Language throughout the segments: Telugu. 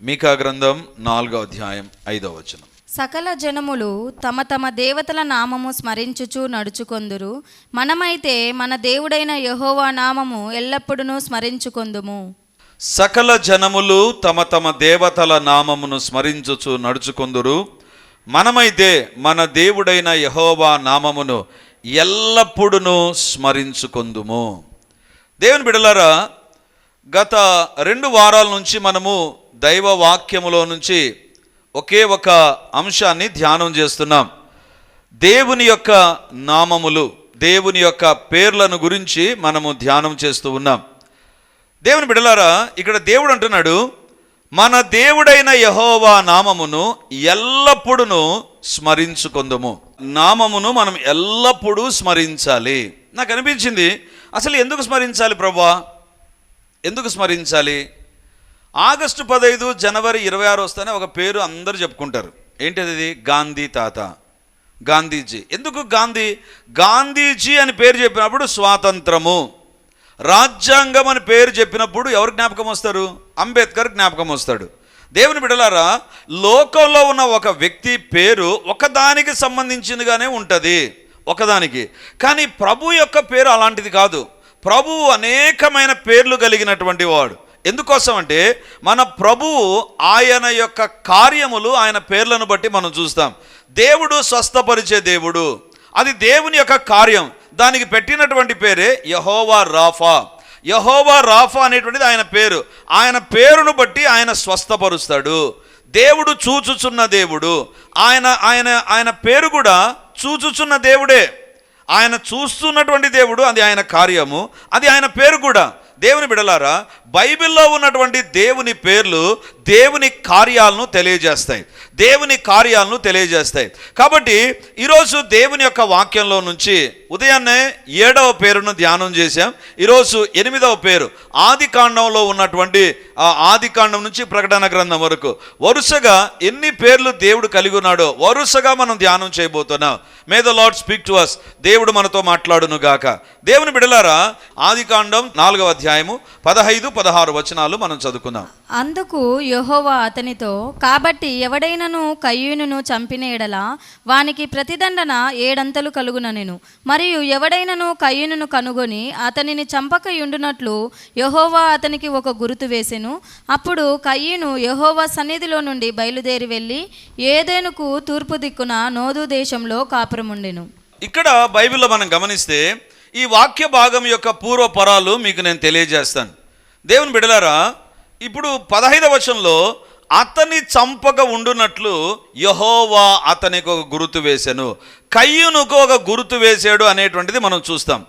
మీకా గ్రంథం 4వ అధ్యాయం 5వ వచనం. సకల జనములు తమ తమ దేవతల నామము స్మరించుచు నడుచుకొందురు, మనమైతే మన దేవుడైన యెహోవా నామము ఎల్లప్పుడూ స్మరించుకొందుము. సకల జనములు తమ తమ దేవతల నామమును స్మరించుచు నడుచుకొందురు, మనమైతే మన దేవుడైన యెహోవా నామమును ఎల్లప్పుడూ స్మరించుకొందుము. దేవుని బిడ్డలారా, గత 2 వారాల నుంచి మనము దైవ వాక్యములో నుంచి ఒకే ఒక అంశాన్ని ధ్యానం చేస్తున్నాం. దేవుని యొక్క నామములు, దేవుని యొక్క పేర్లను గురించి మనము ధ్యానం చేస్తూ ఉన్నాం. దేవుని బిడ్డలారా, ఇక్కడ దేవుడు అంటున్నాడు, మన దేవుడైన యెహోవా నామమును ఎల్లప్పుడూ స్మరించుకొందుము. నామమును మనం ఎల్లప్పుడూ స్మరించాలి. నాకు అనిపించింది, అసలు ఎందుకు స్మరించాలి ప్రభువా? ఎందుకు స్మరించాలి? ఆగస్టు 15 జనవరి 26 వస్తేనే ఒక పేరు అందరూ చెప్పుకుంటారు. ఏంటిది? గాంధీ తాత, గాంధీజీ. ఎందుకు గాంధీ? గాంధీజీ అని పేరు చెప్పినప్పుడు స్వాతంత్రము, రాజ్యాంగం అని పేరు చెప్పినప్పుడు ఎవరు జ్ఞాపకం వస్తారు? అంబేద్కర్ జ్ఞాపకం వస్తాడు. దేవుని బిడ్డలారా, లోకంలో ఉన్న ఒక వ్యక్తి పేరు ఒకదానికి సంబంధించిందిగానే ఉంటుంది, ఒకదానికి. కానీ ప్రభు యొక్క పేరు అలాంటిది కాదు. ప్రభువు అనేకమైన పేర్లు కలిగినటువంటి వాడు. ఎందుకోసం అంటే మన ప్రభువు ఆయన యొక్క కార్యములు, ఆయన పేర్లను బట్టి మనం చూస్తాం. దేవుడు స్వస్థపరిచే దేవుడు, అది దేవుని యొక్క కార్యం. దానికి పెట్టినటువంటి పేరే యెహోవా రాఫా. యెహోవా రాఫా అనేటువంటిది ఆయన పేరు. ఆయన పేరును బట్టి ఆయన స్వస్థపరుస్తాడు. దేవుడు చూచుచున్న దేవుడు. ఆయన పేరు కూడా చూచుచున్న దేవుడే. ఆయన చూస్తున్నటువంటి దేవుడు, అది ఆయన కార్యము, అది ఆయన పేరు కూడా. దేవుని బిడలారా, బైబిల్లో ఉన్నటువంటి దేవుని పేర్లు దేవుని కార్యాలను తెలియజేస్తాయి, దేవుని కార్యాలను తెలియజేస్తాయి. కాబట్టి ఈరోజు దేవుని యొక్క వాక్యంలో నుంచి ఉదయాన్నే 7వ పేరును ధ్యానం చేశాం. ఈరోజు 8వ పేరు, ఆది కాండంలో ఉన్నటువంటి ఆది కాండం నుంచి ప్రకటన గ్రంథం వరకు వరుసగా ఎన్ని పేర్లు దేవుడు కలిగి ఉన్నాడో వరుసగా మనం ధ్యానం చేయబోతున్నాం. May the Lord speak to us. దేవుడు మనతో మాట్లాడును గాక. దేవుని బిడలారా, ఆది కాండం 4వ అధ్యాయము 15, 16 వచనాలు మనం చదువుకుందాం. అందుకు యెహోవా అతనితో, కాబట్టి ఎవడైనను కయ్యూనును చంపిన ఎడల వానికి ప్రతిదండన 7 అంతలు కలుగుననెను. మరియు ఎవడైనను కయ్యూనును కనుగొని అతనిని చంపకయుండునట్లు యెహోవా అతనికి ఒక గుర్తు వేసెను. అప్పుడు కయ్యూను యెహోవా సన్నిధిలో నుండి బయలుదేరి వెళ్ళి ఏదెనుకు తూర్పు దిక్కున నోదు దేశంలో కాపురముండెను. ఇక్కడ బైబిల్లో మనం గమనిస్తే ఈ వాక్య భాగం యొక్క పూర్వపరాలు మీకు నేను తెలియజేస్తాను. దేవుని బిడలారా, ఇప్పుడు 15వ వచనంలో అతని చంపక ఉండునట్లు యెహోవా అతనికి ఒక గుర్తు వేశాను, కయ్యూనుకు ఒక గుర్తు వేశాడు అనేటువంటిది మనం చూస్తాం.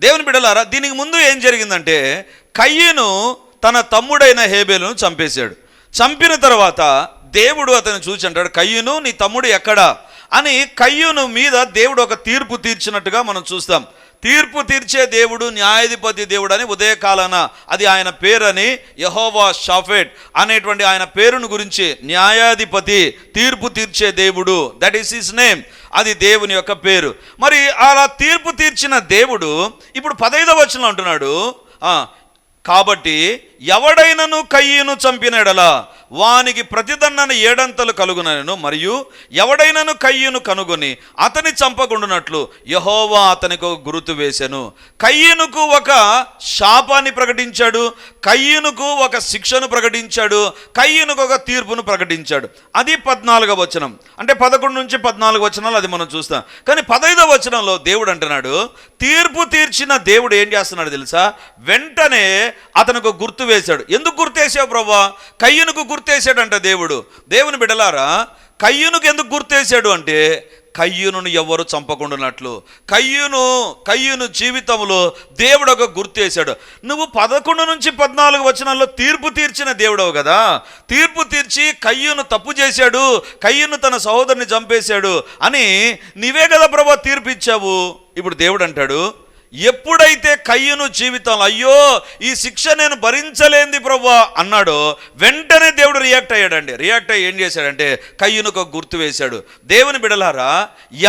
దేవుని బిడలారా, దీనికి ముందు ఏం జరిగిందంటే కయ్యూను తన తమ్ముడైన హేబేలును చంపేశాడు. చంపిన తర్వాత దేవుడు అతన్ని చూసి అంటాడు, కయ్యూను నీ తమ్ముడు ఎక్కడా అని కయ్యూను మీద దేవుడు ఒక తీర్పు తీర్చినట్టుగా మనం చూస్తాం. తీర్పు తీర్చే దేవుడు, న్యాయాధిపతి దేవుడు అని ఉదయకాలన అది ఆయన పేరని, యెహోవా షాఫెట్ అనేటువంటి ఆయన పేరును గురించి, న్యాయాధిపతి, తీర్పు తీర్చే దేవుడు, దట్ ఈస్ హిస్ నేమ్, అది దేవుని యొక్క పేరు. మరి అలా తీర్పు తీర్చిన దేవుడు ఇప్పుడు 15వ వచనంలో అంటున్నాడు, కాబట్టి ఎవడైనను కయ్యూను చంపిన ఎడల వానికి ప్రతిదండన 7 అంతలు కలుగునను. మరియు ఎవడైనను కయ్యూను కనుగొని అతని చంపకుండునట్లు యెహోవా అతనికి ఒక గుర్తు వేశాను. కయ్యూనుకు ఒక శాపాన్ని ప్రకటించాడు, కయ్యూనుకు ఒక శిక్షను ప్రకటించాడు, కయ్యూనుకు ఒక తీర్పును ప్రకటించాడు. అది 14వ వచనం. అంటే 11 నుంచి 14 వచనాలు అది మనం చూస్తాం. కానీ 15వ వచనంలో దేవుడు అంటున్నాడు, తీర్పు తీర్చిన దేవుడు ఏం చేస్తున్నాడు తెలుసా? వెంటనే అతనికి ఒక గుర్తు వేశాడు. ఎందుకు గుర్తేసావు ప్రభువా? కయ్యూనుకు గుర్తేశాడంట దేవుడు. దేవుని బిడ్డలారా, కయ్యూనుకు ఎందుకు గుర్తేశాడు అంటే కయ్యూనును ఎవరు చంపకుండానట్లు. కయ్యూను జీవితంలో దేవుడు ఒక గుర్తేశాడు. నువ్వు 11 నుంచి 14 వచనాల్లో తీర్పు తీర్చిన దేవుడవు కదా. తీర్పు తీర్చి కయ్యూను తప్పు చేశాడు, కయ్యూను తన సహోదరుని చంపేశాడు అని నీవే కదా ప్రభు తీర్పు ఇచ్చావు. ఇప్పుడు దేవుడు అంటాడు, ఎప్పుడైతే కయ్యూను జీవితంలో అయ్యో ఈ శిక్ష నేను భరించలేంది ప్రభువా అన్నాడో వెంటనే దేవుడు రియాక్ట్ అయ్యాడండి. రియాక్ట్ అయ్యి ఏం చేశాడంటే కయ్యూనుకు ఒక గుర్తు వేశాడు. దేవుని బిడలారా,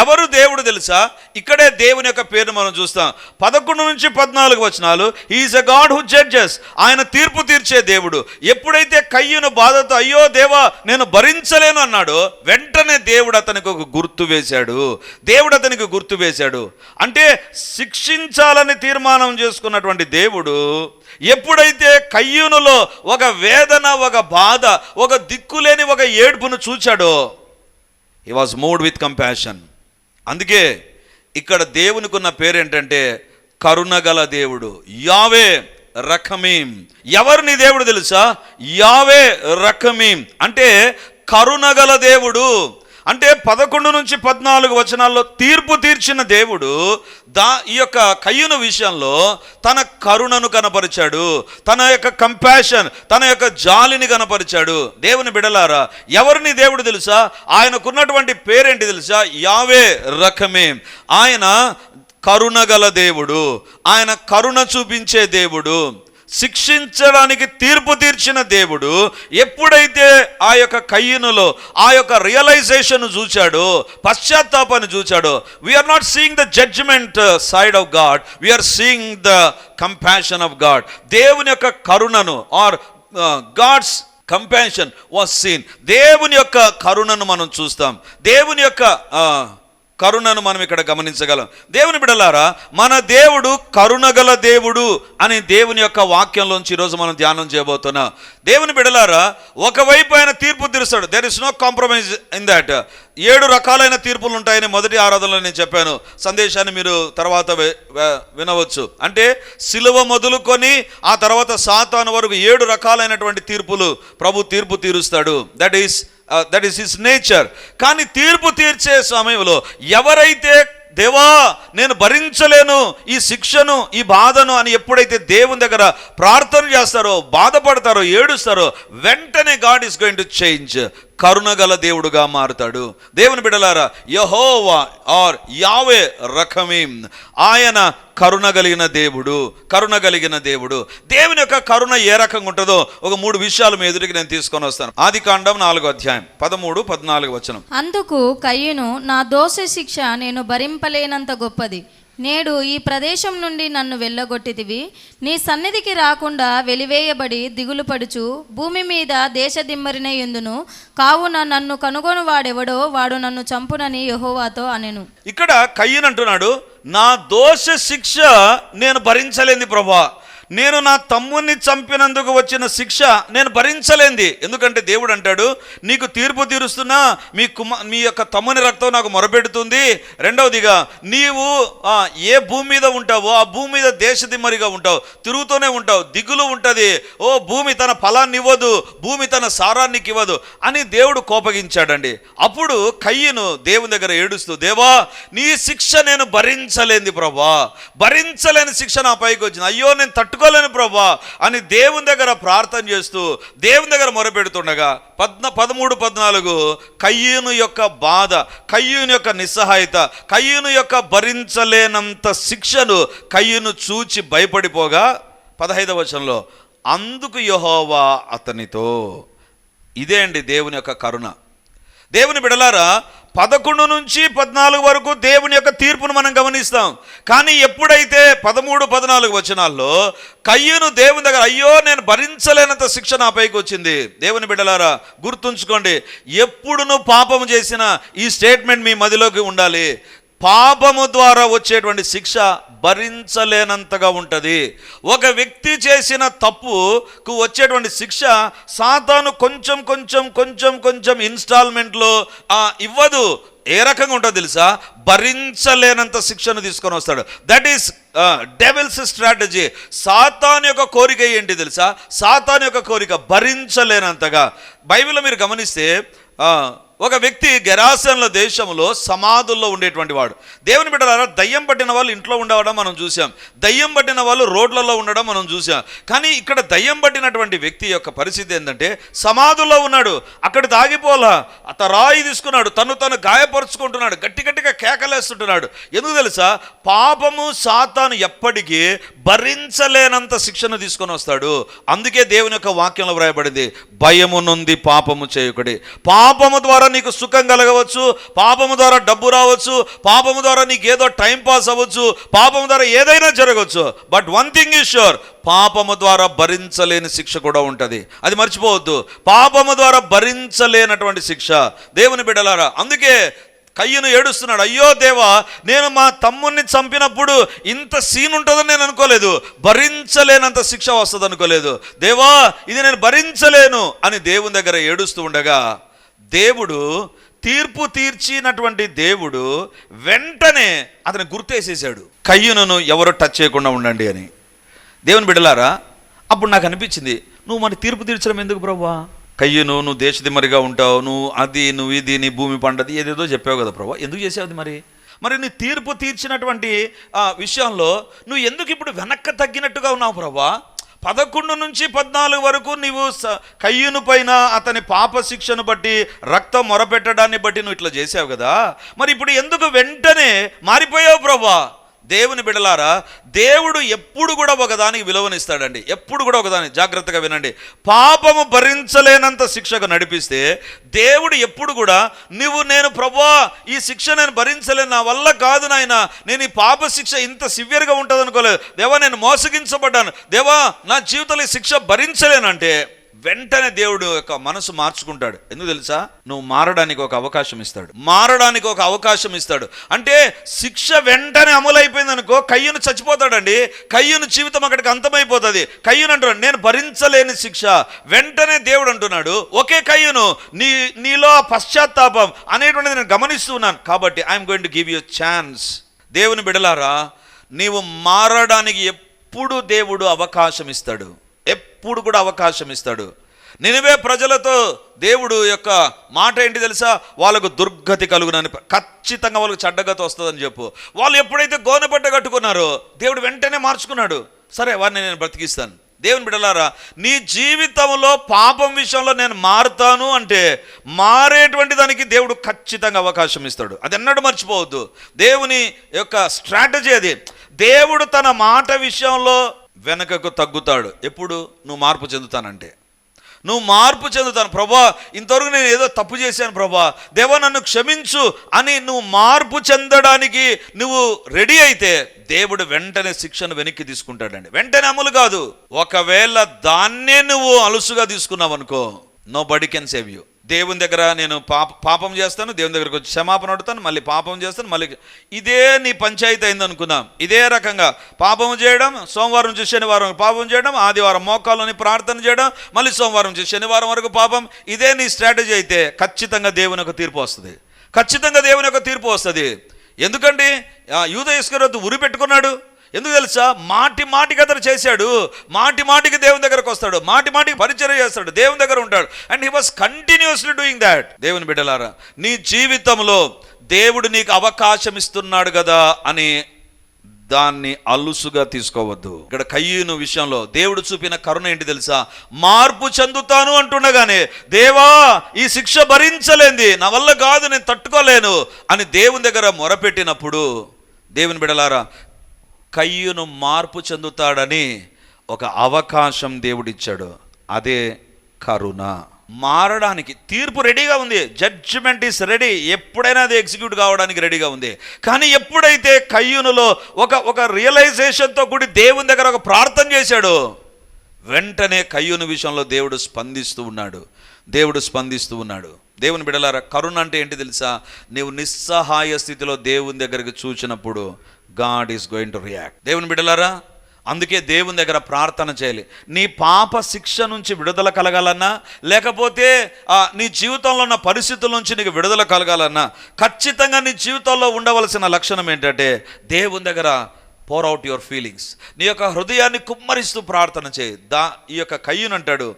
ఎవరు దేవుడు తెలుసా? ఇక్కడే దేవుని యొక్క పేరును మనం చూస్తాం. 11 నుంచి 14 వచనాలు. He's a God who judges. ఆయన తీర్పు తీర్చే దేవుడు. ఎప్పుడైతే కయ్యూను బాధతో అయ్యో దేవా నేను భరించలేను అన్నాడో వెంటనే దేవుడు అతనికి ఒక గుర్తు వేశాడు. దేవుడు అతనికి గుర్తు వేశాడు. అంటే శిక్షించాలని తీర్మానం చేసుకున్నటువంటి దేవుడు ఎప్పుడైతే కయ్యూనులో ఒక వేదన, ఒక బాధ, ఒక దిక్కులేని ఒక ఏడుపును చూచాడో he was moved with compassion. అందుకే ఇక్కడ దేవునికి ఉన్న పేరు ఏంటంటే కరుణగల దేవుడు, యావే రఖమీం. ఎవరు నీ దేవుడు తెలుసా? యావే రఖమీం అంటే కరుణగల దేవుడు. అంటే 11 నుంచి 14 వచనాల్లో తీర్పు తీర్చిన దేవుడు ఈ యొక్క కయ్యూను విషయంలో తన కరుణను కనపరిచాడు, తన యొక్క కంపాషన్, తన యొక్క జాలిని కనపరిచాడు. దేవుని బిడలారా, ఎవరిని దేవుడు తెలుసా? ఆయనకున్నటువంటి పేరేంటి తెలుసా? యావే రఖమీం. ఆయన కరుణగల దేవుడు, ఆయన కరుణ చూపించే దేవుడు, శిక్షించడానికి తీర్పు తీర్చిన దేవుడు. ఎప్పుడైతే ఆ యొక్క కయ్యూనులో ఆ యొక్క రియలైజేషన్ చూచాడో, పశ్చాత్తాపాన్ని చూచాడో, we're not seeing the judgement side of God, we're seeing the compassion of God. దేవుని యొక్క కరుణను or God's compassion was seen. దేవుని యొక్క కరుణను మనం చూస్తాం. దేవుని యొక్క కరుణను మనం ఇక్కడ గమనించగలం. దేవుని బిడలారా, మన దేవుడు కరుణగల దేవుడు అని దేవుని యొక్క వాక్యంలోంచి ఈరోజు మనం ధ్యానం చేయబోతున్నాం. దేవుని బిడలారా, ఒకవైపు ఆయన తీర్పు తీరుస్తాడు. There is no compromise in that. 7 రకాలైన తీర్పులు ఉంటాయని మొదటి ఆరాధనలో నేను చెప్పాను. సందేశాన్ని మీరు తర్వాత వినవచ్చు. అంటే సిలువ మొదలుకొని ఆ తర్వాత సాతాను వరకు 7 రకాలైనటువంటి తీర్పులు ప్రభు తీర్పు తీరుస్తాడు. That is his nature. కానీ తీర్పు తీర్చే సమయంలో ఎవరైతే దేవా నేను భరించలేను ఈ శిక్షను, ఈ బాధను అని ఎప్పుడైతే దేవుని దగ్గర ప్రార్థన చేస్తారో, బాధపడతారో, ఏడుస్తారో వెంటనే God is going to change. కరుణగల దేవుడుగా మారుతాడు. దేవుని బిడలారా, యెహోవా ఆర్ యావే రఖమీం, ఆయన కరుణగలిగిన దేవుడు, కరుణగలిగిన దేవుడు. దేవుని యొక్క కరుణ ఏ రకంగా ఉంటుందో ఒక 3 విషయాలు మీ ఎదుటికి నేను తీసుకొని వస్తాను. ఆదికాండం 4వ అధ్యాయం 13, 14 వచనం. అందుకు కయ్యూను, నా దోష శిక్ష నేను భరింపలేనంత గొప్పది. నేడు ఈ ప్రదేశం నుండి నన్ను వెళ్ళగొట్టితివి. నీ సన్నిధికి రాకుండా వెలివేయబడి దిగులు పడుచు భూమి మీద దేశదిమ్మరినై యుందును. కావున నన్ను కనుగొను వాడెవడో వాడు నన్ను చంపునని యెహోవాతో అనెను. ఇక్కడ కయ్యూను అంటున్నాడు, నా దోష శిక్ష నేను భరించలేంది ప్రభువా. నేను నా తమ్ముని చంపినందుకు వచ్చిన శిక్ష నేను భరించలేంది. ఎందుకంటే దేవుడు అంటాడు, నీకు తీర్పు తీరుస్తున్నా మీ యొక్క తమ్ముని రక్తం నాకు మొరపెడుతుంది. రెండవదిగా నీవు ఏ భూమి మీద ఉంటావో ఆ భూమి మీద దేశదిమ్మరిగా ఉంటావు, తిరుగుతూనే ఉంటావు, దిగులు ఉంటుంది. ఓ భూమి తన ఫలాన్ని ఇవ్వదు, భూమి తన సారానికి ఇవ్వదు అని దేవుడు కోపగించాడండి. అప్పుడు కయ్యూను దేవుని దగ్గర ఏడుస్తూ, దేవా నీ శిక్ష నేను భరించలేంది ప్రభా, భరించలేని శిక్ష నా పైకి వచ్చింది, అయ్యో నేను తట్టుకోలేను ప్రభా అని దేవుని దగ్గర ప్రార్థన చేస్తూ దేవుని దగ్గర మొరపెడుతుండగా 13, 14 కయ్యూను యొక్క బాధ, కయ్యూను యొక్క నిస్సహాయత, కయ్యూను యొక్క భరించలేనంత శిక్షను కయ్యూను చూచి భయపడిపోగా 15వ వచనంలో అందుకు యెహోవా అతనితో. ఇదే అండి దేవుని యొక్క కరుణ. దేవుని బిడలారా, 11 నుంచి 14 వరకు దేవుని యొక్క తీర్పును మనం గమనిస్తాం. కానీ ఎప్పుడైతే 13, 14 వచనాల్లో కయ్యూను దేవుని దగ్గర అయ్యో నేను భరించలేనంత శిక్ష నా పైకి వచ్చింది. దేవుని బిడ్డలారా గుర్తుంచుకోండి, ఎప్పుడు నువ్వు పాపము చేసినా ఈ స్టేట్మెంట్ మీ మదిలోకి ఉండాలి. పాపము ద్వారా వచ్చేటువంటి శిక్ష భరించలేనంతగా ఉంటుంది. ఒక వ్యక్తి చేసిన తప్పుకు వచ్చేటువంటి శిక్ష సాతాను కొంచెం కొంచెం కొంచెం కొంచెం ఇన్స్టాల్మెంట్లో ఇవ్వదు. ఏ రకంగా ఉంటుందో తెలుసా? భరించలేనంత శిక్షను తీసుకొని వస్తాడు. That is devil's strategy. సాతాను యొక్క కోరిక ఏంటి తెలుసా? సాతాను యొక్క కోరిక భరించలేనంతగా. బైబిల్లో మీరు గమనిస్తే ఒక వ్యక్తి గెరాసెన్ల దేశంలో సమాధుల్లో ఉండేటువంటి వాడు. దేవుని బిడ్డలారా, దయ్యం పట్టిన వాళ్ళు ఇంట్లో ఉండడం మనం చూసాం, దయ్యం పట్టిన వాళ్ళు రోడ్లలో ఉండడం మనం చూసాం. కానీ ఇక్కడ దయ్యం పట్టినటువంటి వ్యక్తి యొక్క పరిస్థితి ఏంటంటే సమాధుల్లో ఉన్నాడు. అక్కడ తాగిపోలా, రాయి తీసుకున్నాడు, తను గాయపరుచుకుంటున్నాడు, గట్టిగా కేకలేస్తుంటున్నాడు. ఎందుకు తెలుసా? పాపము సాతాను ఎప్పటికీ భరించలేనంత శిక్షను తీసుకొని వస్తాడు. అందుకే దేవుని యొక్క వాక్యంలో వ్రాయబడింది, భయము నుండి పాపము చేయకుడి. పాపము ద్వారా నీకు సుఖం కలగవచ్చు, పాపము ద్వారా డబ్బు రావచ్చు, పాపము ద్వారా నీకు ఏదో టైం పాస్ అవ్వచ్చు, పాపము ద్వారా ఏదైనా జరగవచ్చు. But one thing is sure, పాపము ద్వారా భరించలేని శిక్ష కూడా ఉంటుంది. అది మర్చిపోవద్దు. పాపము ద్వారా భరించలేనటువంటి శిక్ష. దేవుని బిడ్డలారా, అందుకే కయ్యను ఏడుస్తున్నాడు, అయ్యో దేవా, నేను మా తమ్ముణ్ణి చంపినప్పుడు ఇంత సీన్ ఉంటుందని నేను అనుకోలేదు, భరించలేనంత శిక్ష వస్తుంది అనుకోలేదు. దేవా, ఇది నేను భరించలేను అని దేవుని దగ్గర ఏడుస్తూ ఉండగా, దేవుడు తీర్పు తీర్చినటువంటి దేవుడు వెంటనే అతను గుర్తేసేసాడు, కయ్యను ఎవరు టచ్ చేయకుండా ఉండండి అని. దేవుని బిడ్డలారా, అప్పుడు నాకు అనిపించింది, నువ్వు మరి తీర్పు తీర్చడం ఎందుకు ప్రభువా? కయ్యను, నువ్వు దేశదిమ్మరిగా ఉంటావు, నువ్వు ఇది నీ భూమి పండది ఏదేదో చెప్పావు కదా ప్రభువా, ఎందుకు చేసావు అది? మరి నీ తీర్పు తీర్చినటువంటి విషయంలో నువ్వు ఎందుకు ఇప్పుడు వెనక్కి తగ్గినట్టుగా ఉన్నావు ప్రభువా? 11 నుంచి 14 వరకు నీవు కయ్యూను పైన అతని పాప శిక్షను బట్టి, రక్తం మొరపెట్టడాన్ని బట్టి నువ్వు ఇట్లా చేసావు కదా, మరి ఇప్పుడు ఎందుకు వెంటనే మారిపోయావు ప్రభువా? దేవుని బిడ్డలారా, దేవుడు ఎప్పుడు కూడా ఒకదానికి విలువనిస్తాడండి. ఎప్పుడు కూడా ఒకదాని, జాగ్రత్తగా వినండి. పాపము భరించలేనంత శిక్షకు నడిపిస్తే దేవుడు ఎప్పుడు కూడా నేను ప్రభువా ఈ శిక్ష నేను భరించలేను, నా వల్ల కాదు నాయన, నేను ఈ పాప శిక్ష ఇంత సివియర్గా ఉంటుంది అనుకోలేదు, దేవా నేను మోసగించబడ్డాను, దేవా నా జీవితంలో ఈ శిక్ష భరించలేనంటే వెంటనే దేవుడు యొక్క మనసు మార్చుకుంటాడు. ఎందుకు తెలుసా? నువ్వు మారడానికి ఒక అవకాశం ఇస్తాడు. అంటే శిక్ష వెంటనే అమలైపోయింది అనుకో, కయ్యూను చచ్చిపోతాడండి. కయ్యూను జీవితం అక్కడికి అంతమైపోతుంది. కయ్యూను అంటున్నాడు, నేను భరించలేని శిక్ష. వెంటనే దేవుడు అంటున్నాడు, ఓకే కయ్యూను, నీలో పశ్చాత్తాపం అనేటువంటిది నేను గమనిస్తూ ఉన్నాను, కాబట్టి I'm going to give you chance. దేవుని బిడ్డలారా, నీవు మారడానికి ఎప్పుడు దేవుడు అవకాశం ఇస్తాడు, ఎప్పుడు కూడా అవకాశం ఇస్తాడు. నినివే ప్రజలతో దేవుడు యొక్క మాట ఏంటి తెలుసా? వాళ్ళకు దుర్గతి కలుగునని, ఖచ్చితంగా వాళ్ళకు చెడ్డగతి వస్తుందని చెప్పు. వాళ్ళు ఎప్పుడైతే గోనెపట్ట కట్టుకున్నారో దేవుడు వెంటనే మార్చుకున్నాడు, సరే వారిని నేను బ్రతికిస్తాను. దేవుని బిడ్డలారా, నీ జీవితంలో పాపం విషయంలో నేను మారుతాను అంటే మారేటువంటి దానికి దేవుడు ఖచ్చితంగా అవకాశం ఇస్తాడు. అది ఎన్నడూ మర్చిపోవద్దు. దేవుని యొక్క స్ట్రాటజీ అది. దేవుడు తన మాట విషయంలో వెనకకు తగ్గుతాడు ఎప్పుడు? నువ్వు మార్పు చెందుతానంటే. నువ్వు మార్పు చెందుతాను ప్రభువా, ఇంతవరకు నేను ఏదో తప్పు చేశాను ప్రభువా, దేవా నన్ను క్షమించు అని నువ్వు మార్పు చెందడానికి నువ్వు రెడీ అయితే దేవుడు వెంటనే శిక్షను వెనక్కి తీసుకుంటాడండి. వెంటనే అమలు కాదు. ఒకవేళ దాన్నే నువ్వు అలుసుగా తీసుకున్నావు అనుకో, nobody can save you. దేవుని దగ్గర నేను పాపం చేస్తాను, దేవుని దగ్గరకు వచ్చి క్షమాపణ అడుగుతాను, మళ్ళీ పాపం చేస్తాను, మళ్ళీ ఇదే నీ పంచాయతీ అయింది అనుకుందాం. ఇదే రకంగా పాపం చేయడం, సోమవారం నుంచి శనివారం పాపం చేయడం, ఆదివారం మోకాళ్ళని ప్రార్థన చేయడం, మళ్ళీ సోమవారం నుంచి శనివారం వరకు పాపం, ఇదే నీ స్ట్రాటజీ అయితే ఖచ్చితంగా దేవుని యొక్క తీర్పు వస్తుంది. ఖచ్చితంగా దేవుని యొక్క తీర్పు వస్తుంది. ఎందుకండి యూదా ఇస్కరియోతు ఉరి పెట్టుకున్నాడు? ఎందుకు తెలుసా? మాటికి అతను చేశాడు, మాటికి దేవుని దగ్గరకు వస్తాడు, మాటికి పరిచర్య చేస్తాడు, దేవుని దగ్గర ఉంటాడు. And he was continuously doing that. దేవుని బిడ్డలారా, నీ జీవితంలో దేవుడు నీకు అవకాశం ఇస్తున్నాడు కదా అని దాన్ని అలుసుగా తీసుకోవద్దు. ఇక్కడ కయ్యూను విషయంలో దేవుడు చూపిన కరుణ ఏంటి తెలుసా? మార్పు చెందుతాను అంటుండగానే, దేవా ఈ శిక్ష భరించలేంది, నా వల్ల కాదు, నేను తట్టుకోలేను అని దేవుని దగ్గర మొరపెట్టినప్పుడు, దేవుని బిడ్డలారా, కయ్యూను మార్పు చెందుతాడని ఒక అవకాశం దేవుడిచ్చాడు. అదే కరుణ. మారడానికి తీర్పు రెడీగా ఉంది, జడ్జిమెంట్ ఈస్ రెడీ, ఎప్పుడైనా అది ఎగ్జిక్యూట్ కావడానికి రెడీగా ఉంది. కానీ ఎప్పుడైతే కయ్యూనులో ఒక రియలైజేషన్తో కూడి దేవుని దగ్గర ఒక ప్రార్థన చేశాడో, వెంటనే కయ్యూను విషయంలో దేవుడు స్పందిస్తూ ఉన్నాడు. దేవుని బిడ్డలారా, కరుణ అంటే ఏంటి తెలుసా? నీవు నిస్సహాయ స్థితిలో దేవుని దగ్గరికి చూచినప్పుడు God is going to react. దేవుని బిడ్డలారా, అందుకే దేవుని దగ్గర ప్రార్థన చేయాలి. నీ పాప శిక్ష నుంచి విడుదల కలగాలన్నా, లేకపోతే నీ జీవితంలో ఉన్న పరిస్థితుల నుంచి నీకు విడుదల కలగాలన్నా, ఖచ్చితంగా నీ జీవితంలో ఉండవలసిన లక్షణం ఏంటంటే దేవుని దగ్గర pour out your feelings. నీ యొక్క హృదయాన్ని కుమ్మరిస్తూ ప్రార్థన చేయి. ఈ యొక్క కయ్యూను అంటాడు,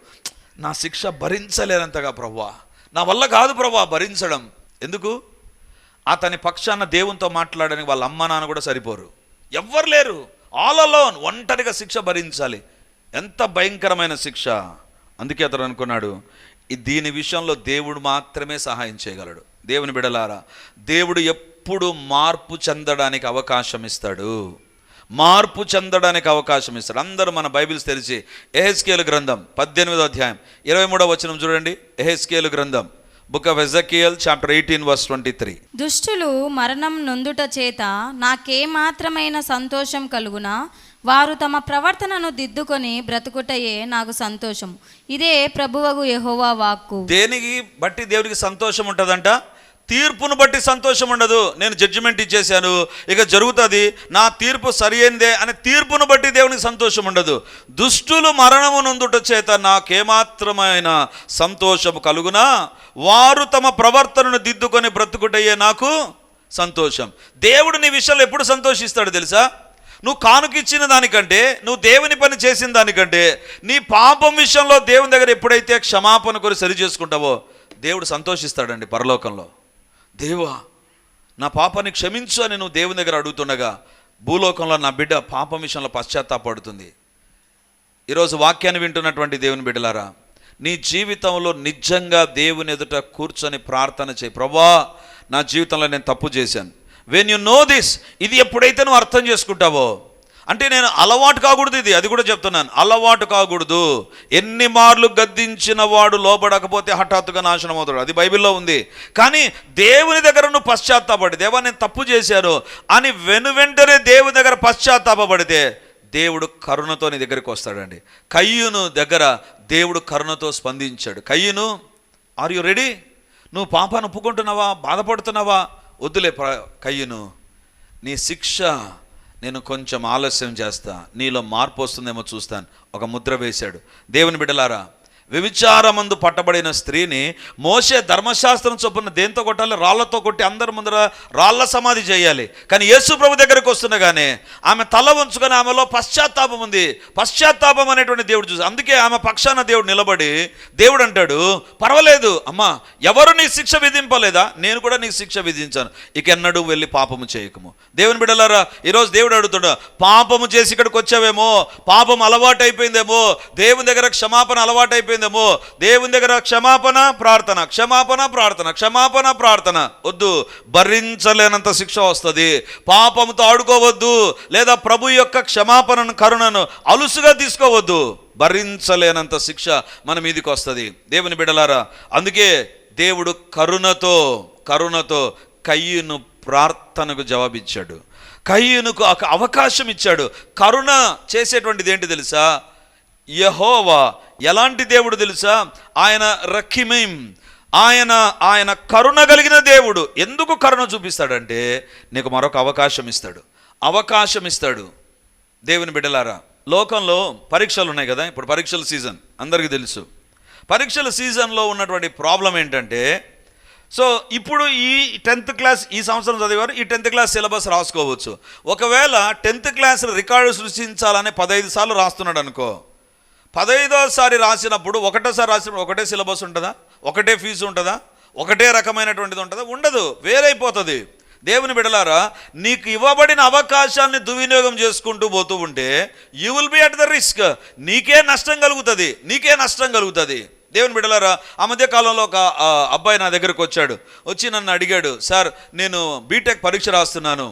నా శిక్ష భరించలేనంతగా ప్రభువా, నా వల్ల కాదు ప్రభువా భరించడం. ఎందుకు? అతని పక్షాన దేవునితో మాట్లాడడానికి వాళ్ళ అమ్మ నాన్న కూడా సరిపోరు, ఎవ్వరు లేరు, ఆల్ అలోన్, ఒంటరిగా శిక్ష భరించాలి. ఎంత భయంకరమైన శిక్ష. అందుకే అతను అనుకున్నాడు, దీని విషయంలో దేవుడు మాత్రమే సహాయం చేయగలడు. దేవుని బిడలారా, దేవుడు ఎప్పుడు మార్పు చెందడానికి అవకాశం ఇస్తాడు, మార్పు చెందడానికి అవకాశం ఇస్తాడు. అందరూ మన బైబిల్స్ తెరిచి ఎహెజ్కేలు గ్రంథం 18వ అధ్యాయం 23వ వచనం చూడండి. ఎహెజ్కేలు గ్రంథం, book of Ezekiel chapter 18 verse 23. దుష్టులు మరణం నొందుట చేత నాకేమాత్రమైన సంతోషం కలుగునా, వారు తమ ప్రవర్తనను దిద్దుకొని బ్రతుకుటయే నాకు సంతోషం. ఇదే ప్రభువగు యెహోవా వాక్కు. దేనికి బట్టి దేవునికి సంతోషం ఉంటుందంట? తీర్పును బట్టి సంతోషం ఉండదు. నేను జడ్జిమెంట్ ఇచ్చేశాను, ఇక జరుగుతుంది, నా తీర్పు సరియైందే అనే తీర్పును బట్టి దేవునికి సంతోషం ఉండదు. దుష్టులు మరణము నొందుట చేత నాకేమాత్రమైన సంతోషము కలుగునా, వారు తమ ప్రవర్తనను దిద్దుకొని బ్రతుకుటయే నాకు సంతోషం. దేవుడు నీ విషయంలో ఎప్పుడు సంతోషిస్తాడు తెలుసా? నువ్వు కానుకిచ్చిన దానికంటే, నువ్వు దేవుని పని చేసిన దానికంటే, నీ పాపం విషయంలో దేవుని దగ్గర ఎప్పుడైతే క్షమాపణ కొరి సరి చేసుకుంటావో దేవుడు సంతోషిస్తాడండి పరలోకంలో. దేవా నా పాపాన్ని క్షమించు అని నువ్వు దేవుని దగ్గర అడుగుతుండగా భూలోకంలో నా బిడ్డ పాపం విషయంలో పశ్చాత్తాపడుతుంది. ఈరోజు వాక్యాన్ని వింటున్నటువంటి దేవుని బిడ్డలారా, నీ జీవితంలో నిజంగా దేవుని ఎదుట కూర్చొని ప్రార్థన చేయి. ప్రభువా నా జీవితంలో నేను తప్పు చేశాను. వెన్ యు నో దిస్, ఇది ఎప్పుడైతే నువ్వు అర్థం చేసుకుంటావో, అంటే నేను అలవాటు కాకూడదు, అది కూడా చెప్తున్నాను, అలవాటు కాకూడదు. ఎన్ని మార్లు గద్దించిన వాడు లోబడకపోతే హఠాత్తుగా నాశనం అవుతాడు, అది బైబిల్లో ఉంది. కానీ దేవుని దగ్గర నువ్వు పశ్చాత్తాపడి, దేవా నేను తప్పు చేశాను అని వెంటనే దేవుని దగ్గర పశ్చాత్తాపడితే దేవుడు కరుణతో నీ దగ్గరికి వస్తాడండి. కయ్యూను దగ్గర దేవుడు కరుణతో స్పందించాడు. కయ్యూను, ఆర్ యు రెడీ? నువ్వు పాపాన్ని ఒప్పుకుంటున్నావా? బాధపడుతున్నావా? వద్దులే కయ్యూను, నీ శిక్ష నేను కొంచెం ఆలస్యం చేస్తా, నీలో మార్పు వస్తుందేమో చూస్తాను. ఒక ముద్ర వేశాడు. దేవుని బిడ్డలారా, వ్యభిచారమందు పట్టబడిన స్త్రీని మోషే ధర్మశాస్త్రం చొప్పున దేంతో కొట్టాలి? రాళ్లతో కొట్టి అందరి ముందర రాళ్ల సమాధి చేయాలి. కానీ యేసు ప్రభు దగ్గరికి వస్తుండగానే ఆమె తల ఉంచుకొని ఆమెలో పశ్చాత్తాపం ఉంది. పశ్చాత్తాపం అనేటువంటి దేవుడు చూసి, అందుకే ఆమె పక్షాన దేవుడు నిలబడి దేవుడు అంటాడు, పర్వాలేదు అమ్మా, ఎవరు నీ శిక్ష విధింపలేదా? నేను కూడా నీకు శిక్ష విధించాను, ఇక ఎన్నడూ వెళ్ళి పాపము చేయకము. దేవుని బిడ్డలారా, ఈరోజు దేవుడు అడుగుతాడు, పాపము చేసి ఇక్కడికి వచ్చావేమో, పాపం అలవాటు అయిపోయిందేమో, దేవుని దగ్గర క్షమాపణ అలవాటు అయిపోయిందేమో, దేవుని దగ్గర క్షమాపణ ప్రార్థన, క్షమాపణ ప్రార్థన, క్షమాపణ ప్రార్థన వద్దు. భరించలేనంత శిక్ష వస్తుంది. పాపముతో ఆడుకోవద్దు, లేదా ప్రభు యొక్క క్షమాపణను కరుణను అలుసుగా తీసుకోవద్దు. భరించలేనంత శిక్ష మన మీదికి వస్తుంది. దేవుని బిడ్డలారా, అందుకే దేవుడు కరుణతో కయ్యూను ప్రార్థనకు జవాబిచ్చాడు. కయ్యూనుకు ఒక అవకాశం ఇచ్చాడు. కరుణ చేసేటువంటిది ఏంటి తెలుసా? యెహోవా ఎలాంటి దేవుడు తెలుసా? ఆయన రఖీమీం, ఆయన కరుణ కలిగిన దేవుడు. ఎందుకు కరుణ చూపిస్తాడంటే నీకు మరొక అవకాశం ఇస్తాడు. దేవుని బిడ్డలారా, లోకంలో పరీక్షలు ఉన్నాయి కదా, ఇప్పుడు పరీక్షల సీజన్ అందరికీ తెలుసు. పరీక్షల సీజన్లో ఉన్నటువంటి ప్రాబ్లం ఏంటంటే, సో ఇప్పుడు ఈ 10th క్లాస్ ఈ సంవత్సరం చదివారు, ఈ 10th క్లాస్ సిలబస్ రాసుకోవచ్చు. ఒకవేళ 10th క్లాస్ రికార్డు సృష్టించాలని 15 సార్లు రాస్తున్నాడు అనుకో, 15వ రాసినప్పుడు, ఒకటోసారి రాసినప్పుడు ఒకటే సిలబస్ ఉంటుందా? ఒకటే ఫీజు ఉంటుందా? ఒకటే రకమైనటువంటిది ఉంటుందా? ఉండదు, వేరైపోతుంది. దేవుని బిడ్డలారా, నీకు ఇవ్వబడిన అవకాశాన్ని దుర్వినియోగం చేసుకుంటూ పోతూ ఉంటే you will be at the risk. నీకే నష్టం కలుగుతుంది. దేవుని బిడ్డలారా, ఆ మధ్య కాలంలో ఒక అబ్బాయి నా దగ్గరకు వచ్చి నన్ను అడిగాడు, సార్ నేను బీటెక్ పరీక్ష రాస్తున్నాను.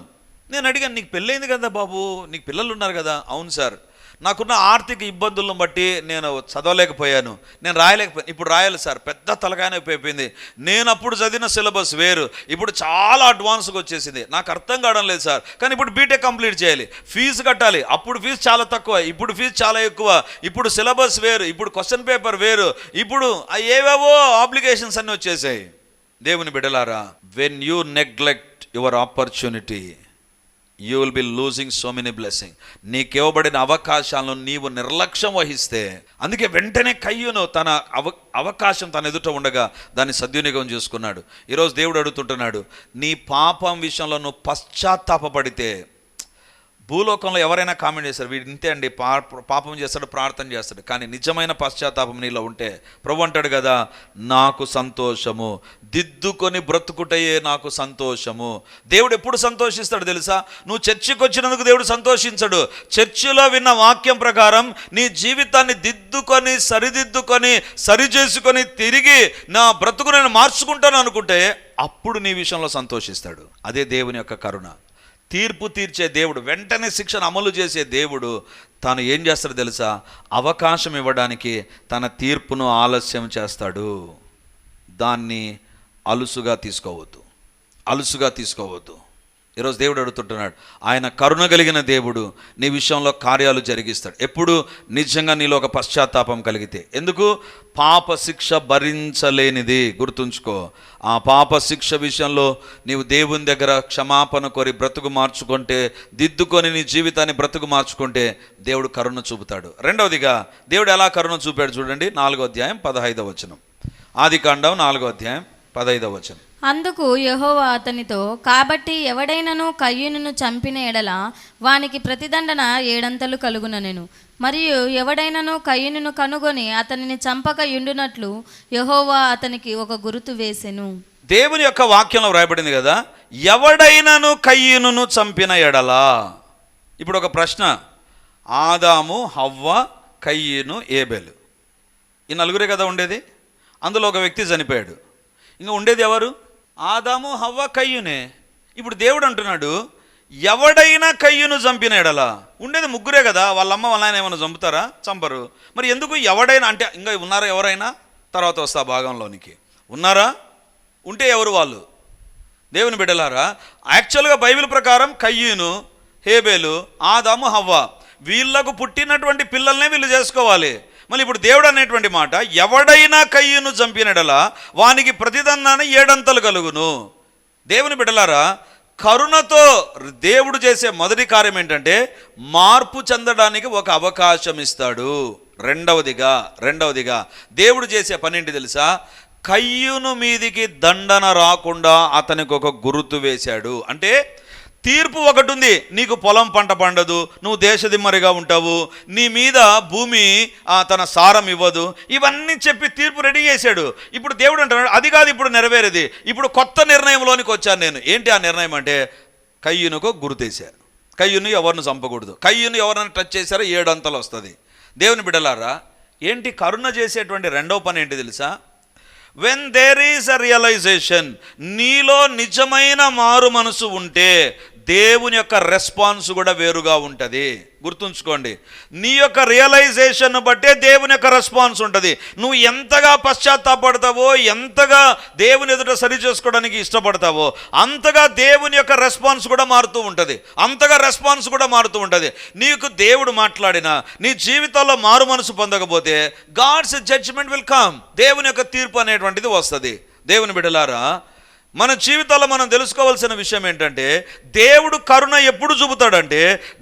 నేను అడిగాను, నీకు పెళ్ళైంది కదా బాబు, నీకు పిల్లలు ఉన్నారు కదా? అవును సార్, నాకున్న ఆర్థిక ఇబ్బందులను బట్టి నేను చదవలేకపోయాను, నేను రాయలేకపోయాను. ఇప్పుడు రాయాలి సార్, పెద్ద తలకాయ అయిపోయింది. నేను అప్పుడు చదివిన సిలబస్ వేరు, ఇప్పుడు చాలా అడ్వాన్స్గా వచ్చేసింది, నాకు అర్థం కావడం లేదు సార్. కానీ ఇప్పుడు బీటెక్ కంప్లీట్ చేయాలి, ఫీజు కట్టాలి. అప్పుడు ఫీజు చాలా తక్కువ, ఇప్పుడు ఫీజు చాలా ఎక్కువ. ఇప్పుడు సిలబస్ వేరు, ఇప్పుడు క్వశ్చన్ పేపర్ వేరు, ఇప్పుడు ఏవేవో అప్లికేషన్స్ అన్నీ వచ్చేసాయి. దేవుని బిడ్డలారా, when you neglect your opportunity you will be losing so many blessing. నీకు ఇవ్వబడిన అవకాశాలను నీవు నిర్లక్ష్యం వహిస్తే, అందుకే వెంటనే కయ్యూను తన అవకాశం తన ఎదుట ఉండగా దాన్ని సద్వినియోగం చేసుకున్నాడు. ఈరోజు దేవుడు అడుగుతుంటున్నాడు, నీ పాపం విషయంలో నువ్వు పశ్చాత్తాపడితే భూలోకంలో ఎవరైనా కామెంట్ చేస్తారు, వీడు ఇంతే అండి, పాపం చేస్తాడు, ప్రార్థన చేస్తాడు. కానీ నిజమైన పశ్చాత్తాపం నీలో ఉంటే ప్రభు అంటాడు కదా, నాకు సంతోషము, దిద్దుకొని బ్రతుకుటయే నాకు సంతోషము. దేవుడు ఎప్పుడు సంతోషిస్తాడు తెలుసా? నువ్వు చర్చికి వచ్చినందుకు దేవుడు సంతోషించడు. చర్చిలో విన్న వాక్యం ప్రకారం నీ జీవితాన్ని దిద్దుకొని సరిదిద్దుకొని సరిచేసుకొని తిరిగి నా బ్రతుకు నేను మార్చుకుంటాను అనుకుంటే అప్పుడు నీ విషయంలో సంతోషిస్తాడు. అదే దేవుని యొక్క కరుణ. తీర్పు తీర్చే దేవుడు, వెంటనే శిక్షను అమలు చేసే దేవుడు తాను ఏం చేస్తాడు తెలుసా? అవకాశం ఇవ్వడానికి తన తీర్పును ఆలస్యం చేస్తాడు. దాన్ని అలుసుగా తీసుకోవద్దు. ఈరోజు దేవుడు అడుగుతుంటున్నాడు, ఆయన కరుణ కలిగిన దేవుడు నీ విషయంలో కార్యాలు జరిగిస్తాడు. ఎప్పుడు? నిజంగా నీలో ఒక పశ్చాత్తాపం కలిగితే. ఎందుకు? పాప శిక్ష భరించలేనిది. గుర్తుంచుకో, ఆ పాప శిక్ష విషయంలో నీవు దేవుని దగ్గర క్షమాపణ కోరి బ్రతుకు మార్చుకుంటే, దిద్దుకొని నీ జీవితాన్ని బ్రతుకు మార్చుకుంటే దేవుడు కరుణ చూపుతాడు. రెండవదిగా దేవుడు ఎలా కరుణ చూపాడు చూడండి, 4వ అధ్యాయం 15వ వచనం. ఆదికాండం 4వ అధ్యాయం 15వ వచనం. అందుకు యెహోవా అతనితో, కాబట్టి ఎవడైనను కయ్యూనును చంపిన ఎడల వానికి ప్రతిదండన 7 కలుగుననెను. మరియు ఎవడైనను కయ్యూనును కనుగొని అతనిని చంపక యుండునట్లు యెహోవా అతనికి ఒక గుర్తు వేసెను. దేవుని యొక్క వాక్యంలో వ్రాయబడింది కదా, ఎవడైనను కయ్యూనును చంపిన ఎడల. ఇప్పుడు ఒక ప్రశ్న, ఆదాము, హవ్వ, కయ్యూను, ఏబెలు, ఈ నలుగురే కదా ఉండేది. అందులో ఒక వ్యక్తి చనిపోయాడు. ఇంకా ఉండేది ఎవరు? ఆదాము, హవ్వ, కయ్యూనే. ఇప్పుడు దేవుడు అంటున్నాడు, ఎవడైనా కయ్యూను చంపిన ఎడల. ఉండేది ముగ్గురే కదా, వాళ్ళమ్మ వాళ్ళ ఆయన ఏమైనా చంపుతారా? చంపరు. మరి ఎందుకు ఎవడైనా అంటే? ఇంకా ఉన్నారా ఎవరైనా? తర్వాత వస్తా భాగంలోనికి. ఉన్నారా? ఉంటే ఎవరు వాళ్ళు? దేవుని బిడ్డలారా, యాక్చువల్గా బైబిల్ ప్రకారం కయ్యూను, హేబేలు, ఆదాము, హవ్వ వీళ్ళకు పుట్టినటువంటి పిల్లల్నే వీళ్ళు చేసుకోవాలి. మళ్ళీ ఇప్పుడు దేవుడు అనేటువంటి మాట, ఎవడైనా కయ్యూను చంపినడలా వానికి ప్రతిదండన 7 కలుగును. దేవుని బిడ్డలారా, కరుణతో దేవుడు చేసే మొదటి కార్యం ఏంటంటే మార్పు చెందడానికి ఒక అవకాశం ఇస్తాడు. రెండవదిగా దేవుడు చేసే పని ఏంటి తెలుసా? కయ్యూను మీదికి దండన రాకుండా అతనికి ఒక గుర్తు వేశాడు. అంటే తీర్పు ఒకటి ఉంది, నీకు పొలం పంట పండదు, నువ్వు దేశదిమ్మరిగా ఉంటావు, నీ మీద భూమి తన సారం ఇవ్వదు, ఇవన్నీ చెప్పి తీర్పు రెడీ చేశాడు. ఇప్పుడు దేవుడు అంటున్నాడు, అది కాదు ఇప్పుడు నెరవేరేది, ఇప్పుడు కొత్త నిర్ణయంలోనికి వచ్చాను నేను. ఏంటి ఆ నిర్ణయం అంటే, కయ్యూనుకు గుర్తేశారు. కయ్యూను ఎవరిని చంపకూడదు, కయ్యూను ఎవరిని టచ్ చేశారో 7 వస్తుంది. దేవుని బిడ్డలారా, ఏంటి కరుణ చేసేటువంటి రెండవ పని ఏంటి తెలుసా? When there is a realization, నీలో నిజమైన మారు మనసు ఉంటే దేవుని యొక్క రెస్పాన్స్ కూడా వేరుగా ఉంటుంది. గుర్తుంచుకోండి, నీ యొక్క రియలైజేషన్ బట్టే దేవుని యొక్క రెస్పాన్స్ ఉంటుంది. నువ్వు ఎంతగా పశ్చాత్తాపడతావో, ఎంతగా దేవుని ఎదుట సరి చేసుకోవడానికి ఇష్టపడతావో అంతగా దేవుని యొక్క రెస్పాన్స్ కూడా మారుతూ ఉంటుంది. నీకు దేవుడు మాట్లాడినా నీ జీవితంలో మారు మనసు పొందకపోతే గాడ్స్ జడ్జిమెంట్ విల్ కమ్. దేవుని యొక్క తీర్పు అనేటువంటిది వస్తుంది. దేవుని బిడ్డలారా, మన జీవితాల్లో మనం తెలుసుకోవాల్సిన విషయం ఏంటంటే, దేవుడు కరుణ ఎప్పుడు చూపుతాడంటే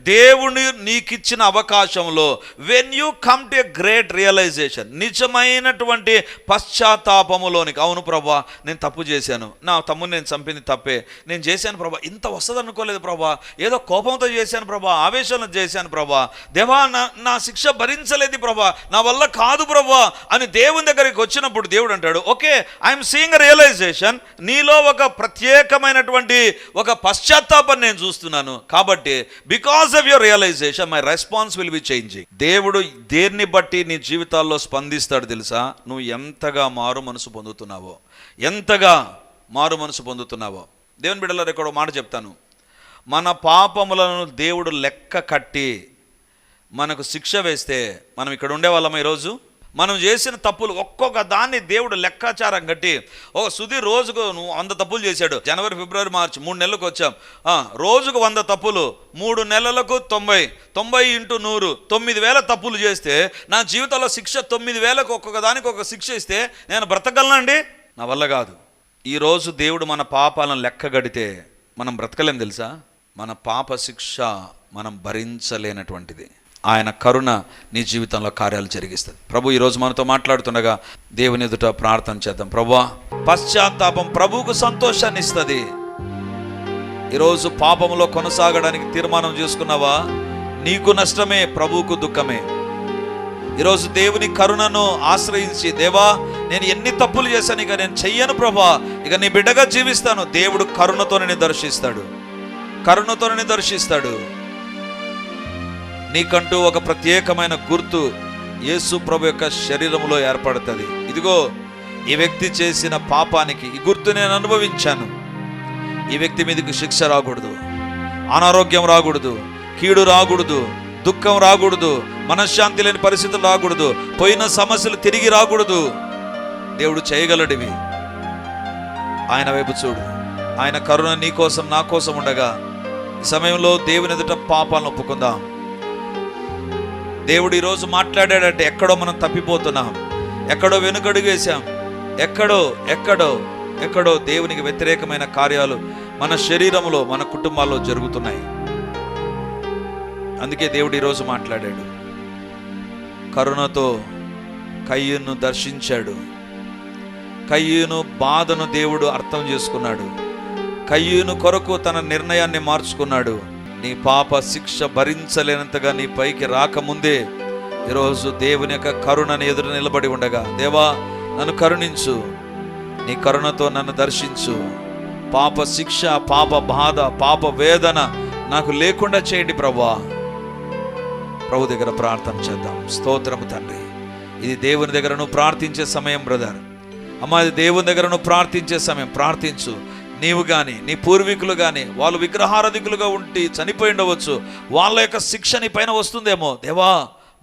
దేవుడు నీకిచ్చిన అవకాశంలో. When you come to a great realisation, నిజమైనటువంటి పశ్చాత్తాపములోనికి, అవును ప్రభా నేను తప్పు చేశాను, నా తమ్ముని నేను చంపింది తప్పే, నేను చేశాను ప్రభా, ఇంత వస్తుంది అనుకోలేదు ప్రభా, ఏదో కోపంతో చేశాను ప్రభా, ఆవేశంలో చేశాను ప్రభా, దేవా నా శిక్ష భరించలేదు ప్రభా, నా వల్ల కాదు ప్రభా అని దేవుని దగ్గరికి వచ్చినప్పుడు దేవుడు అంటాడు, okay I'm seeing a realization, నీలో ఒక ప్రత్యేకమైనటువంటి ఒక పశ్చాత్తాపం నేను చూస్తున్నాను, కాబట్టి because of your realization my response will be changing. దేవుడు దేన్ని బట్టి నీ జీవితాల్లో స్పందిస్తాడు తెలుసా? నువ్వు ఎంతగా మారు మనసు పొందుతున్నావో. దేవుని బిడ్డలారా, ఇక్కడ మాట చెప్తాను, మన పాపములను దేవుడు లెక్క కట్టి మనకు శిక్ష వేస్తే మనం ఇక్కడ ఉండేవాళ్ళం. ఈరోజు మనం చేసిన తప్పులు ఒక్కొక్క దాన్ని దేవుడు లెక్కాచారం కట్టి, సుధీర్ రోజుకు నువ్వు 100 తప్పులు చేశాడు, జనవరి, ఫిబ్రవరి, మార్చి 3 నెలలకు వచ్చాం, రోజుకు 100 తప్పులు, 3 నెలలకు 90 × 100 9,000 తప్పులు చేస్తే నా జీవితంలో శిక్ష 9,000కు ఒక్కొక్క దానికి ఒక శిక్ష ఇస్తే నేను బ్రతకగలనండి? నా వల్ల కాదు. ఈరోజు దేవుడు మన పాపాలను లెక్క గడితే మనం బ్రతకలేం తెలుసా? మన పాప శిక్ష మనం భరించలేనటువంటిది. ఆయన కరుణ నీ జీవితంలో కార్యాలు జరిగిస్తుంది. ప్రభు ఈరోజు మనతో మాట్లాడుతుండగా దేవుని ఎదుట ప్రార్థన చేద్దాం. ప్రభువా, పశ్చాత్తాపం ప్రభువుకు సంతోషాన్ని ఇస్తుంది. ఈరోజు పాపములో కొనసాగడానికి తీర్మానం చేసుకున్నావా? నీకు నష్టమే, ప్రభువుకు దుఃఖమే. ఈరోజు దేవుని కరుణను ఆశ్రయించి, దేవా నేను ఎన్ని తప్పులు చేశాను, ఇక నేను చెయ్యను ప్రభా, ఇక నీ బిడ్డగా జీవిస్తాను. దేవుడు కరుణతో నిన్ను దర్శిస్తాడు, కరుణతో నిన్ను దర్శిస్తాడు. నీకంటూ ఒక ప్రత్యేకమైన గుర్తు యేసు ప్రభు యొక్క శరీరంలో ఏర్పడుతుంది. ఇదిగో ఈ వ్యక్తి చేసిన పాపానికి ఈ గుర్తు నేను అనుభవించాను. ఈ వ్యక్తి మీదకి శిక్ష రాకూడదు, అనారోగ్యం రాకూడదు, కీడు రాకూడదు, దుఃఖం రాకూడదు, మనశ్శాంతి లేని పరిస్థితులు రాకూడదు, పోయిన సమస్యలు తిరిగి రాకూడదు. దేవుడు చేయగలడివి. ఆయన వైపు చూడు. ఆయన కరుణ నీ కోసం నా కోసం ఉండగా ఈ సమయంలో దేవుని ఎదుట పాపాలను ఒప్పుకుందాం. దేవుడు ఈరోజు మాట్లాడాడంటే ఎక్కడో మనం తప్పిపోతున్నాం, ఎక్కడో వెనుకడుగు వేశాం, ఎక్కడో దేవునికి వ్యతిరేకమైన కార్యాలు మన శరీరంలో, మన కుటుంబాల్లో జరుగుతున్నాయి. అందుకే దేవుడు ఈరోజు మాట్లాడాడు. కరుణతో కయ్యూను దర్శించాడు. కయ్యూను బాధను దేవుడు అర్థం చేసుకున్నాడు. కయ్యూను కొరకు తన నిర్ణయాన్ని మార్చుకున్నాడు. నీ పాప శిక్ష భరించలేనంతగా నీ పైకి రాకముందే ఈరోజు దేవుని యొక్క కరుణని ఎదురు నిలబడి ఉండగా, దేవా నన్ను కరుణించు, నీ కరుణతో నన్ను దర్శించు, పాప శిక్ష, పాప బాధ, పాప వేదన నాకు లేకుండా చేయండి ప్రభువా. ప్రభు దగ్గర ప్రార్థన చేద్దాం. స్తోత్రము తండ్రి. ఇది దేవుని దగ్గర నువ్వు ప్రార్థించే సమయం బ్రదర్. అమ్మ, ఇది దేవుని దగ్గర నువ్వు ప్రార్థించే సమయం. ప్రార్థించు. నీవు కానీ నీ పూర్వీకులు కానీ వాళ్ళు విగ్రహారాధికులుగా ఉండి చనిపోయి ఉండవచ్చు. వాళ్ళ యొక్క శిక్ష నీ పైన వస్తుందేమో. దేవా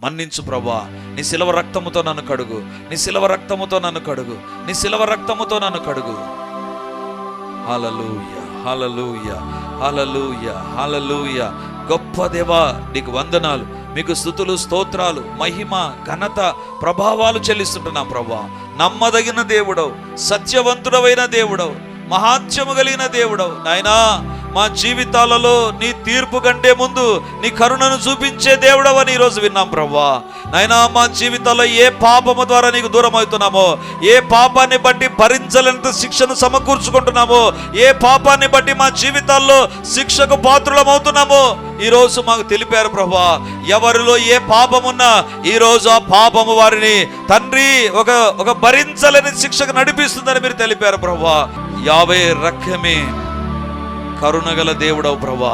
మన్నించు ప్రభా, నీ శిలవ రక్తముతో నన్ను కడుగు, నీ శిలవ రక్తముతో నన్ను కడుగు, నీ శిలవ రక్తముతో నన్ను కడుగు. హల్లెలూయా, హల్లెలూయా, హల్లెలూయా, హల్లెలూయా. గొప్ప దేవా నీకు వందనాలు, మీకు స్తుతులు, స్తోత్రాలు, మహిమ, ఘనత, ప్రభావాలు చెల్లిస్తుంటున్నాం ప్రభా. నమ్మదగిన దేవుడవు, సత్యవంతుడవైన దేవుడవు, మహాత్యము కలిగిన దేవుడవు నాయనా. మా జీవితాలలో నీ తీర్పు కంటే ముందు నీ కరుణను చూపించే దేవుడవని ఈరోజు విన్నాం ప్రభా. నాయనా, మా జీవితాల్లో ఏ పాపము ద్వారా నీకు దూరం అవుతున్నామో, ఏ పాపాన్ని బట్టి భరించలేనంత శిక్షను సమకూర్చుకుంటున్నామో, ఏ పాపాన్ని బట్టి మా జీవితాల్లో శిక్షకు పాత్రులమవుతున్నామో ఈరోజు మాకు తెలిపారు ప్రభా. ఎవరిలో ఏ పాపమున్నా ఈరోజు ఆ పాపము వారిని తండ్రి ఒక భరించలేని శిక్షకు నడిపిస్తుందని మీరు తెలిపారు ప్రభా. యావే రక్తమే కరుణగల దేవుడవు ప్రభా.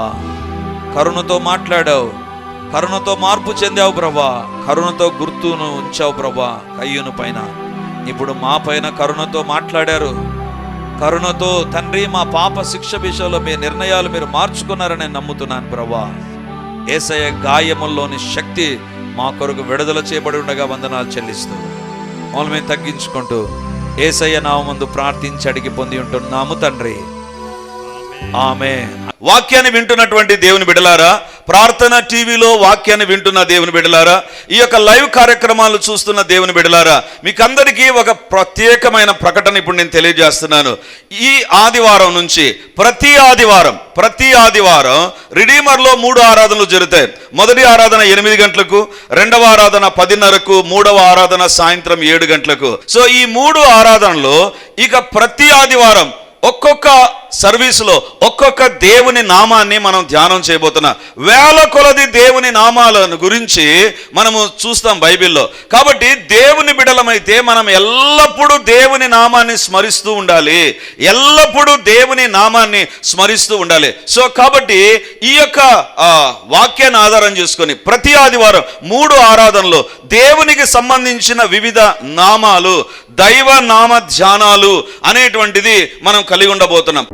కరుణతో మాట్లాడావు, కరుణతో మార్పు చెందావు ప్రభా, కరుణతో గుర్తును ఉంచావు ప్రభా కయ్యూను పైన. ఇప్పుడు మా పైన కరుణతో మాట్లాడారు. కరుణతో తండ్రి మా పాప శిక్ష విషయంలో మీ నిర్ణయాలు మీరు మార్చుకున్నారని నమ్ముతున్నాను ప్రభా. యేసయ్య గాయముల్లోని శక్తి మా కొరకు విడుదల చేయబడి ఉండగా వందనాలు చెల్లిస్తూ మమ్మల్ని మేము తగ్గించుకుంటూ యేసయ్య నామముందు ప్రార్థించి అడిగి పొంది ఉంటున్నాము తండ్రి, ఆమేన్. వాక్యాన్ని వింటున్నటువంటి దేవుని బిడ్డలారా, ప్రార్థన టీవీలో వాక్యాన్ని వింటున్న దేవుని బిడ్డలారా, ఈ యొక్క లైవ్ కార్యక్రమాలు చూస్తున్న దేవుని బిడ్డలారా, మీకందరికీ ఒక ప్రత్యేకమైన ప్రకటన ఇప్పుడు నేను తెలియజేస్తున్నాను. ఈ ఆదివారం నుంచి ప్రతి ఆదివారం రిడీమర్లో 3 ఆరాధనలు జరుగుతాయి. మొదటి ఆరాధన 8 గంటలకు, రెండవ ఆరాధన 10:30కు, మూడవ ఆరాధన సాయంత్రం 7 గంటలకు. సో ఈ 3 ఆరాధనలో ఇక ప్రతి ఆదివారం ఒక్కొక్క సర్వీసులో ఒక్కొక్క దేవుని నామాన్ని మనం ధ్యానం చేయబోతున్నాం. వేల కొలది దేవుని నామాలను గురించి మనము చూస్తాం బైబిల్లో. కాబట్టి దేవుని బిడ్డలమైతే మనం ఎల్లప్పుడూ దేవుని నామాన్ని స్మరిస్తూ ఉండాలి, ఎల్లప్పుడూ దేవుని నామాన్ని స్మరిస్తూ ఉండాలి. సో కాబట్టి ఈ యొక్క వాక్యాన్ని ఆధారం చేసుకొని ప్రతి ఆదివారం 3 ఆరాధనలో దేవునికి సంబంధించిన వివిధ నామాలు, దైవ నామ ధ్యానాలు అనేటువంటిది మనం కలిగి ఉండబోతున్నాం.